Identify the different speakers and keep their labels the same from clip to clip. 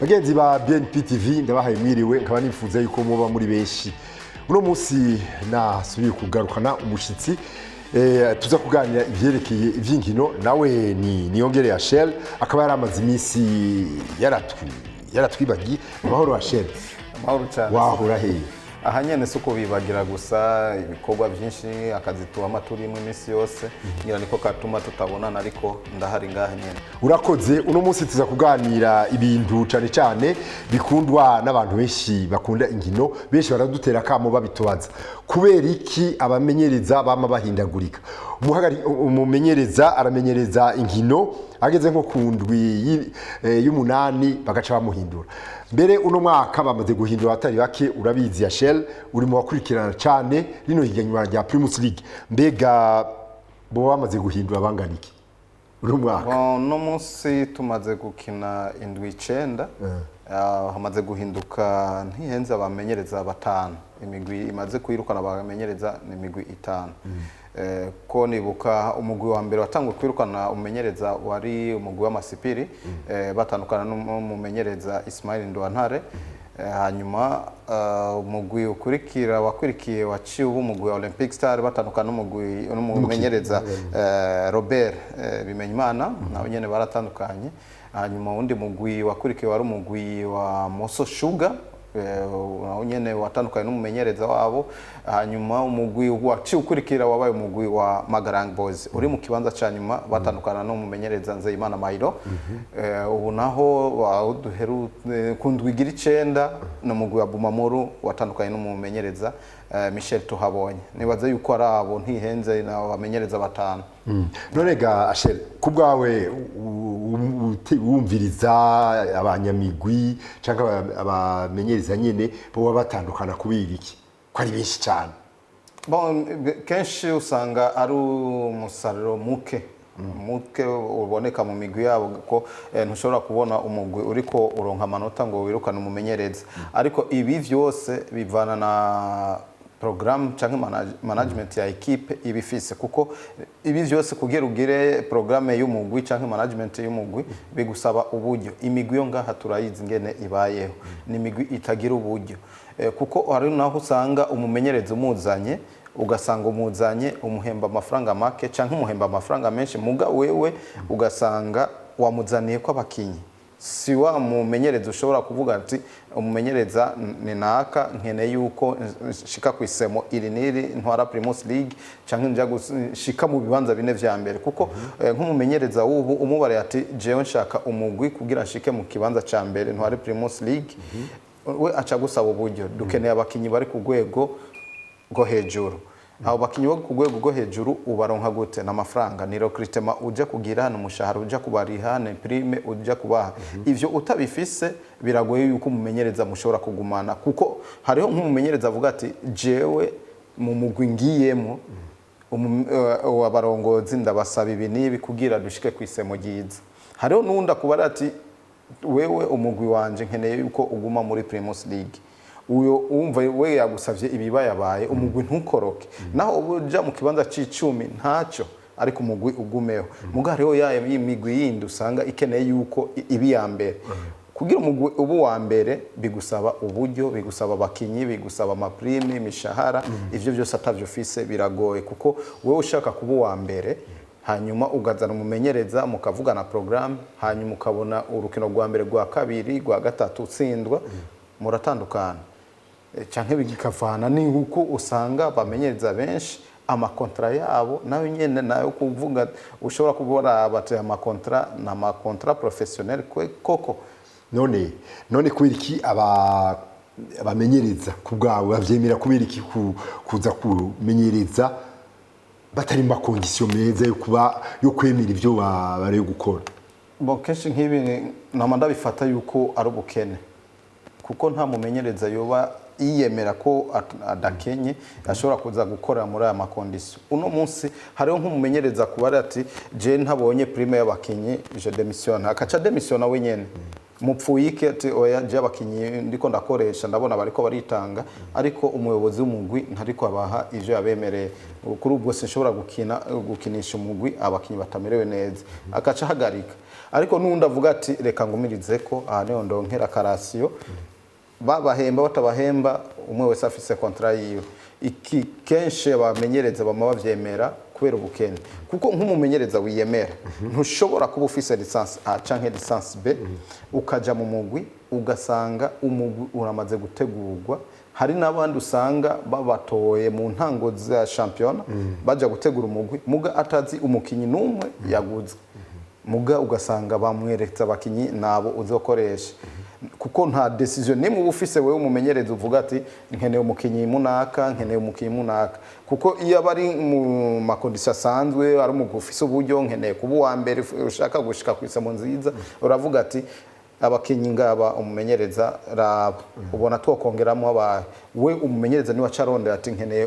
Speaker 1: Bagenzi ba BNP TV ndabahaye mwiriwe nkaba nifuza yuko muba muri benshi. Uno munsi nasubiye kugarukana umushitsi tuza kuganira ivyerekeye ivy'inkino nawe ni Niyongere Rachel akaba yaramaze iminsi yaratwibagi amahoro Rachel.
Speaker 2: Amahoro cyane.
Speaker 1: Wahora hehe?
Speaker 2: Aha nyene suko bibagira gusa ibikorwa byinshi akazi tuwama turimo iminsi yose ngira niko katuma tutabonana ariko ndahari ngaha nyene.
Speaker 1: Urakoze. Uno munsi tuza kuganira ibintu cyane cyane bikundwa n'abantu benshi bakunda inkino, benshi baradutera kamo babitubaza kubera iki abamenyereza bama bahindagurika. Umumenyereza aramenyereza inkino ageze nko ku ndwi y'umunani bagaca bamuhindura. Mbere uno mwaka bamaze guhindura atari bake, urabizi ya Shell uri mu bakurikirana cyane rino higanwa rya Primus League. Mbega bo bamaze guhindura banganiki uno mwaka?
Speaker 2: No munsi tumaze gukina indwi 9 hamaze guhinduka ntihenze abamenyereza batanu. Imigwi imaze kwirukana abamenyereza ni imigwi 5. Ko nibuka umugwi wa mbere watangwe kwirukana umumenyereza wari umugwi w'Amasipiri batandukana n'umumenyereza Ismail Ndwantare. Hanyuma umugwi ukurikira wakurikiye waciye umugwi wa Olympic Star batandukana n'umumenyereza Robert Bimenyimana nawe nyene baratandukanye. Hanyuma undi mugwi wakurikiye wari umugwi wa Moso Sugar nawe nyene watandukanye n'umumenyereza wabo. Hanyuma umugwi waciye ukurikira wabaye umugwi wa Magarang Boys uri mu kibanza ca nyuma batandukana n'umumenyereza Nzeyimana Mayiro. Ubu naho duheru kundwigira 9 n'umugwi wa Bumamuru watandukanye n'umumenyereza Michel Tuhabonye. Nibaze yuko ari abo ntihenze na bamenyereza batanu.
Speaker 1: Nonega Ashel kubwawe wumviriza abanyamigwi cyangwa abamenyereza nyene bo batandukana kubira iki ko ari benshi cyane?
Speaker 2: Bon kenshi usanga ari umusaruro muke uboneka mu migwi yabo ko ntushobora kubona umugwi uriko uronka amanota ngo wirukane umumenyereza, ariko ibi vyose bivana na program cyangwa management ya equipe ibifise, kuko ibi vyose kugira ugire programme y'umugwi cyangwa management y'umugwi bigusaba uburyo. Imigwi yo ngaha turayizi ngene ibayeho ni imigwi itagira uburyo, kuko hari naho usanga umumenyereza umuzanye ugasanga umuzanye umuhemba amafaranga make cyangwa umuhemba amafaranga menshi, muga wewe ugasanga wamuzaniye ko abakinyi si wa mumenyereza ushobora kuvuga ati umumenyereza ni naka nkene yuko shika kwisemo iri niri ntwara Primus League cyangwa njya gushika mu bibanza bine vya mbere, kuko nk'umumenyereza w'ubu umubare ati jewe nshaka umugwi kugira shike mu kibanza ca mbere ntwara Primus League we aca gusaba uburyo. Dukeneye abakinyi bari ku rwego rwo hejuru. Abo bakinyi bo ku rwego rwo hejuru ubaronka gute? n'amafaranga ni recruitment ujya kugira hano, umushahara ujya kubariha, na prime ujya kubaha. Ivyo utabifise biragoye yuko umumenyereza mushobora kugumana, kuko hariho nk'umumenyereza avuga ati jewe mu mugwi ngiyemo abarongozi ndabasaba ibi nibi kugira dushike kwisemo giza. Hariho nundi akubara ati wewe umugwi wanje nkeneye yuko uguma muri Primus League. Uyo umva we yagusavye ibibayabaye umugwi ntukoroke, naho ubuja mu kibanza c'10 ntacyo, ariko umugwi ugumeho. Mugariho yaye imigwi yindi usanga ikeneye yuko ibi ya mbere. Kugira umugwi ubu wa mbere bigusaba uburyo, bigusaba abakinyi, bigusaba amaprime, imishahara. Ivyo byose atavyofise biragoye, kuko wewe ushaka kuba wa mbere hanyuma ugazana umumenyereza mukavugana program, hanyuma ukabona urukino rwa mbere rwa kabiri rwa gatatu utsindwa, muratandukana canke bigikavana ni uko usanga bamenyereza benshi amakontra yabo nayo nyene nayo kuvuga ushobora kubora abateye amakontra na amakontra professionnel koko. None kubiriki abamenyereza kubgawe bavyemera kubiriki kuza kumenyereza batari mu condition meza yo kwemera ivyo bari gukora? Bon kenshi nk'ibi namanda bifata yuko ari ubukene, kuko nta mumenyereza yoba yiyemera ko adakenye ashobora kuza gukora muri aya makondisiyo. Uno munsi hariho nk'umumenyereza kubara ati je ntabonye prime y'abakinyi je démissionne, akaca démissionne we nyene mupfuyike ati oya je abakinyi ndiko ndakoresha ndabona bariko baritanga, ariko umuyobozi w'umugwi ntariko abaha ivyo yabemereye. Kuri ubwo sinshobora gukinisha umugwi abakinyi batamerewe neza, akaca hagarika. ariko nundi avuga ati reka ngumirize ko aha niho ndonkera karasiyo babahemba batabahemba umwe wese afise contrat yiwe iki kenshi abamenyereza bama bavyemera kubera ubukene kuko nk'umumenyereza wiyemera ntushobora kuba ufise licence A canke licence B ukaja mu mugwi ugasanga umugwi uramaze gutegurwa hari n'abandi usanga babatoye mu ntango za champion baja gutegura umugwi muga atazi umukinyi numwe yaguze muga ugasanga bamweretse abakinyi nabo uzokoresha kuko nta decision nimwe ufise wewe umumenyereza uvuga ati nkeneye umukinyi munaka nkeneye umukinyi munaka kuko iyo bari mu makondisha asanzwe ari umugwi ufise uburyo nkeneye kuba wa mbere ushaka gushika ku isemo nziza uravuga ati abakinyi ngaba umumenyereza raba ubona twokongeramo aba we umumenyereza ni wacarondera ati nkeneye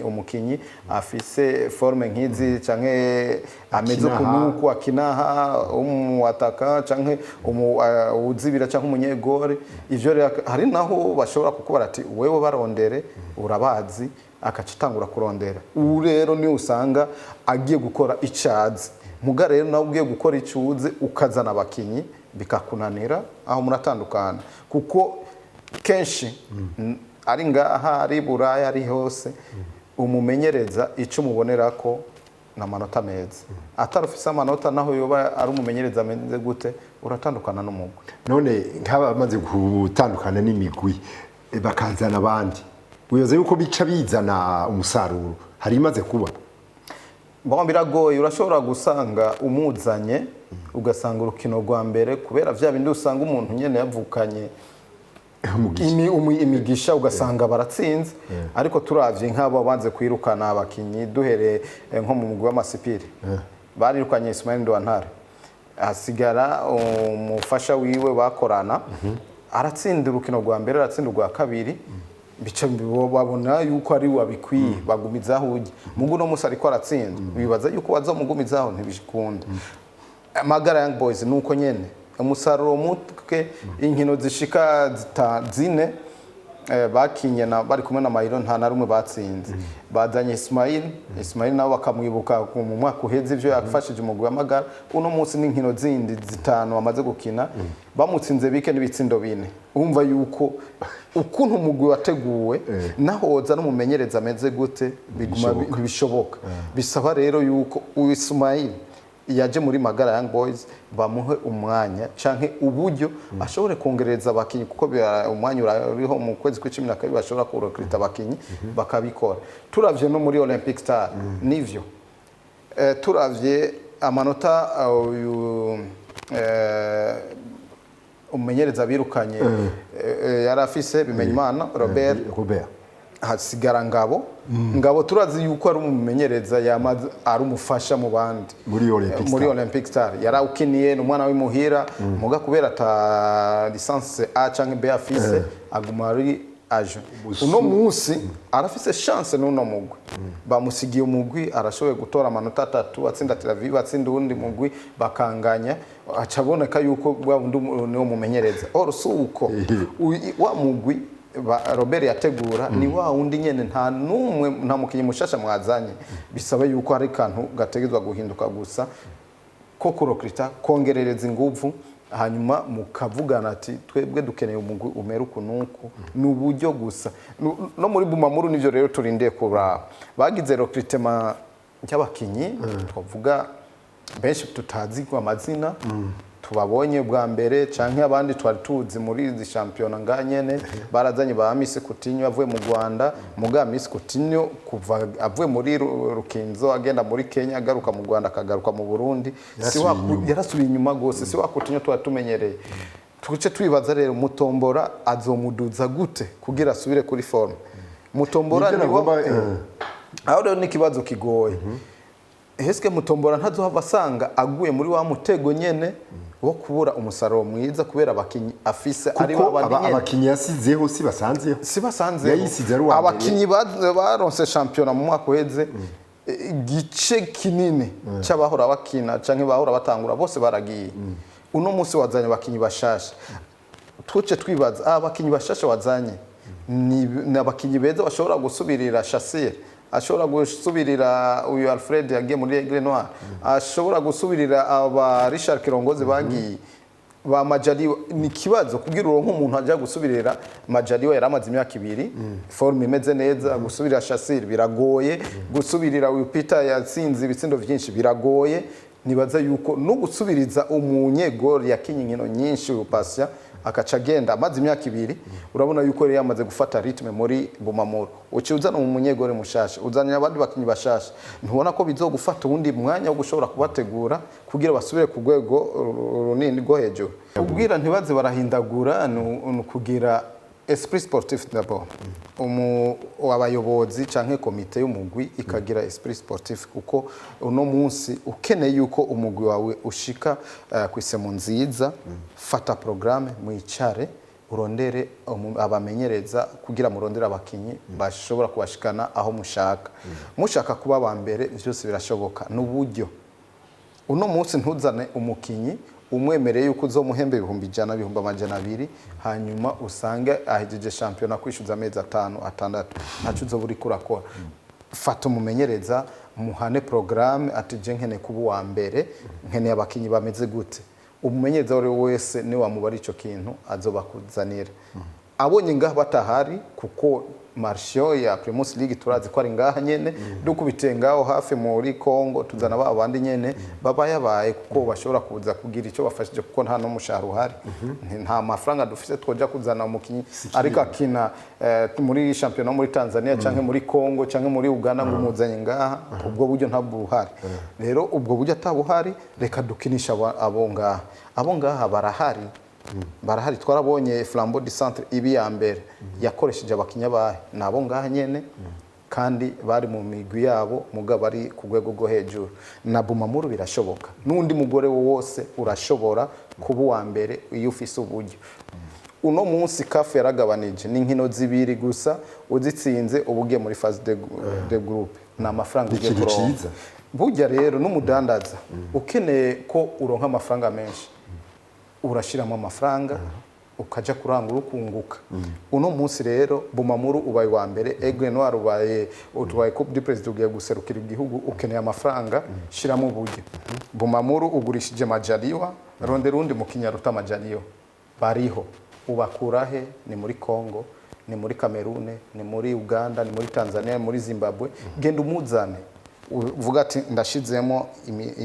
Speaker 2: umukinyi afise forme nkizi canke ameze kunuko akinaha umwataka canke uzibira canke umunyegore ivyo hari naho bashobora kukubara ati wewe barondere urabazi akacitangura kurondera ubu rero ni usanga agiye gukora icazi muga rero nawe ugiye gukora icuze ukazana abakinyi bikakunanira aho muratandukana kuko kenshi ari ngaha ari Buraya ari hose umumenyereza ico mubonera ko na manota meza atarufise amanota naho yoba ari umumenyereza ameze gute uratandukana n'umugwi
Speaker 1: none nk'aba bamaze gutandukana n'imigwi bakazana abandi uyoze yuko bica bizana umusaruro hari imaze kuba
Speaker 2: Mbona biragoye urashobora gusanga umuzanye ugasanga urukino rwa mbere kubera vya bindi usanga umuntu nyene yavukanye imigisha ugasanga baratsinze ariko turavye nk'abo banze kwirukana abakinyi duhere nko mu mugwi w'amasipiri barirukanye Ismail Ndwantare asigara umufasha wiwe bakorana aratsinda urukino rwa mbere aratsinda urwa kabiri bica babona yuko ari wabikwiye bagumizaho ujye mugu no musa ariko aratsinda bibaza yuko wazomugumizaho ntibishikunda Magara Young Boys nuko nyene umusaruro mutwe inkino zishika zine bakinye na bari kumwe na Mayiro nta na rumwe batsinze bazanye Ismail nabo bakamwibuka mu mwaka uheze ivyo yafashije umugwi wa Magara uno munsi n'inkino zindi zitanu bamaze gukina bamutsinze bike n'ibitsindo bine umva yuko ukuntu umugwi wateguwe nahoza no mumenyereza ameze gute biguma bishoboka bisaba rero yuko Ismail yaje muri Magara Young Boys bamuhe umwanya canke uburyo ashobore kongereza abakinyi kuko umwanya uriho mu kwezi kwa 12 bashobora kurekrita abakinyi bakabikora turavye no muri Olympic Star nivyo turavye amanota umumenyereza birukanye yarafise Bimenyimana Robert hasigara ngabo turazi yuko ari umumenyereza yamaze ari umufasha mu bandi muri Olympic Star yarawukiniye n'umwana w'imuhira muga kubera ta licence A canke B afise aguma ari aje uno munsi arafise chance n'uno mugwi bamusigiye umugwi arashoboye gutora amanota 3 atsinda Tel Aviv atsinda undi mugwi bakanganya acaboneka yuko bwundi niwo mumenyereza orusuko wa mugwi Robert yategura ni wa undi nyene nta numwe nta mukinyi mushasha mwazanye bisaba yuko hari kantu gategezwa guhinduka gusa ko kurokrita kongerereza inguvu hanyuma mukavugana ati twebwe dukeneye umugwi umeruka nuko n'uburyo gusa no muri Bumamuru nivyo rero turinde kura bagize recruitment y'abakinyi twavuga benshi tutazi kwa amazina tubabonye bwa mbere canke abandi twari tuzi muri izi champion nganyene barazanye ba Miss Coutinho avuye mu Rwanda muga Miss Coutinho kuva avuye muri Rukinzo agenda muri Kenya agaruka mu Rwanda akagaruka mu Burundi yarasubiye inyuma gose si wa Coutinho twatumenyereye tuce twibaza rero Mutombora azomuduza gute kugira asubire kuri forme Mutombora ni aho rero n'ikibazo kigoye Eske Mutombora ntazohava asanga aguye muri wa mutego nyene wo kubura umusaruro mwiza kubera abakinyi afise ari babandi nyene
Speaker 1: abakinyi yasizeho si basanzeho
Speaker 2: abakinyi baronse championnat mu mwaka uheze gice kinini cy'abahora bakina canke bahora batangura bose baragiye uno munsi wazanye abakinyi bashasha tuce twibaza abakinyi bashasha wazanye ni abakinyi beza bashobora gusubirira Shassir ashobora gusubirira uyu Alfred yagiye muri Aigle Noir, ashobora gusubirira aba Richard Kirongozi bagiye ba Majaliwa. Ni kibazo kugira uronko umuntu ajya gusubirira Majaliwa yaramaze imyaka 2 forme imeze neza, gusubirira Shassir biragoye, gusubirira uyu Peter yatsinze ibitsindo byinshi biragoye. Nibaza yuko no gusubiriza umunyegori yakinye inkino nyinshi uyu Patient akaca agenda amaze imyaka 2, urabona yuko yari yamaze gufata ritme muri Bumamuru. Uci uzana umunyegori mushasha, uzanya abandi bakinyi bashasha, ntubona ko bizogufata ubundi mwanya wo gushobora kubategura kugira basubire ku rwego runini rwo hejuru. Ubwira ntibaze barahindagura kugira esprit sportif d'abord. Abayobozi canke komite y'umugwi ikagira esprit sportif, kuko uno munsi ukeneye yuko umugwi wawe ushika kwisemu nziza, fata programme mwicare urondere abamenyereza kugira murondere abakinyi bashobora kubashikana aho mushaka kuba ba mbere, byose birashoboka n'uburyo. Uno munsi ntuzane umukinyi umwemereye yuko uzomuhembe 100 ibihumbi 200 hanyuma usange ahejeje champion kwishyuza amezi 5-6 ntacu uzoburi kurakora. Fata umumenyereza muhane programme ati je nkene kuba wa mbere, nkene abakinyi bameze gute, umumenyereza wese ni wamubara ico kintu azobakuzanira. Abonye ngaha batahari kuko Martial ya Primus League turazi ko ari ngaha nyene dukubitengaho hafi muri Congo, tuzana abandi nyene babaye kuko bashobora kuza kugira ico bafashije kuko nta no mushahara uhari, nta mafaranga dufise twoja kuzana umukinyi ariko akina muri championnat muri Tanzania canke muri Congo canke muri Uganda ngo muzanye ngaha, ubwo buryo ntabwo buhari. Rero ubwo buryo atabuhari, reka dukinisha abo ngaha barahari. Twarabonye Flambeau du Centre ibi ya mbere yakoresheje abakinya bahe nabo ngaha nyene, kandi bari mu migwi yabo mugabo bari ku rwego rwo hejuru. Na Bumamuru birashoboka, n'undi mugore wose urashobora kuba wa mbere iyo ufise uburyo. Uno munsi CAF yaragabanije n'inkino 2 gusa, uzitsinze ubugiye muri phase de groupe na amafaranga ugiye kuronka. Burya rero n'umudandaza ukeneye ko uronka amafaranga menshi, urashiramo amafaranga ukaja kurangura ukunguka. Uno munsi rero Bumamuru ubaye wa mbere, Aigle Noir ubaye Coupe du President ugiye guserukira igihugu, ukeneye amafaranga, shiramo uburyo. Bumamuru ugurishije Majaliwa, rondera undi mukinya ruta Majaliwa bariho, ubakurahe ni muri Congo, ni muri Cameroon, ni muri Uganda, ni muri Tanzania, ni muri Zimbabwe. Genda umuzane uvuga ati ndashizemo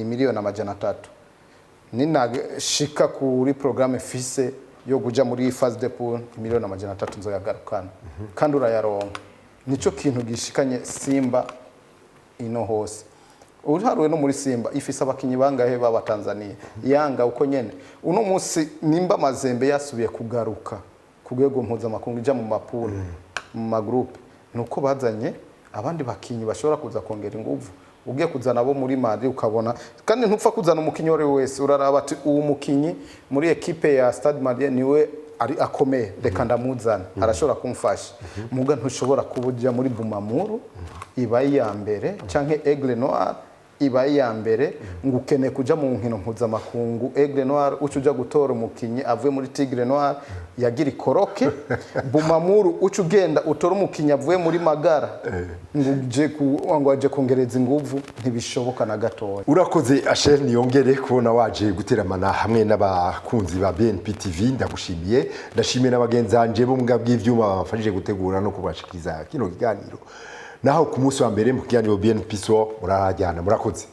Speaker 2: miliyoni 300, ninashika kuri programme fise yo kuja muri phase de pool miliyoni 300 nzoyagarukana, kandi urayaronka. Nico kintu gishikanye Simba ino hose. Uharuwe no muri Simba ifise abakinyi bangahe baba Tanzania, Yanga uko nyene. Uno munsi nimba Mazembe yasubiye kugaruka kugwego mpuzamakungu ija mu mapuro mu magroupe, nuko bazanye abandi bakinyi bashobora kuza kongera inguvu. Ugiye kuzana abo muri Mali ukabona, kandi ntupfa kuzana umukinyi wese, uraraba ati uwo mukinyi muri equipe ya Stade Malien niwe ari akomeye, reka ndamuzana arashobora kumfasha. Muga ntushobora kubuja muri Bumamuru ibaye ya mbere canke Aigle Noir ibaye ya mbere ngo ukene kuja mu nkino mpuzamakungu. Aigle Noir ucuja gutora umukinyi avuye muri Tigre Noir yagira ikoroke, Bumamuru ucugenda utora umukinyi avuye muri Magara ngo aje kongereza inguvu, ntibishoboka na gatoya. Urakoze Asher Niyongere kubona waje guteramana hamwe n'abakunzi ba BNP TV. Ndagushimiye, ndashimiye n'abagenzanje bo mbwa bw'ivyuma bafashije gutegura no kubashikiza kino kiganiro. Naho ku munsi wa mbere mu kiganiro BNP So murahajyana. Murakoze.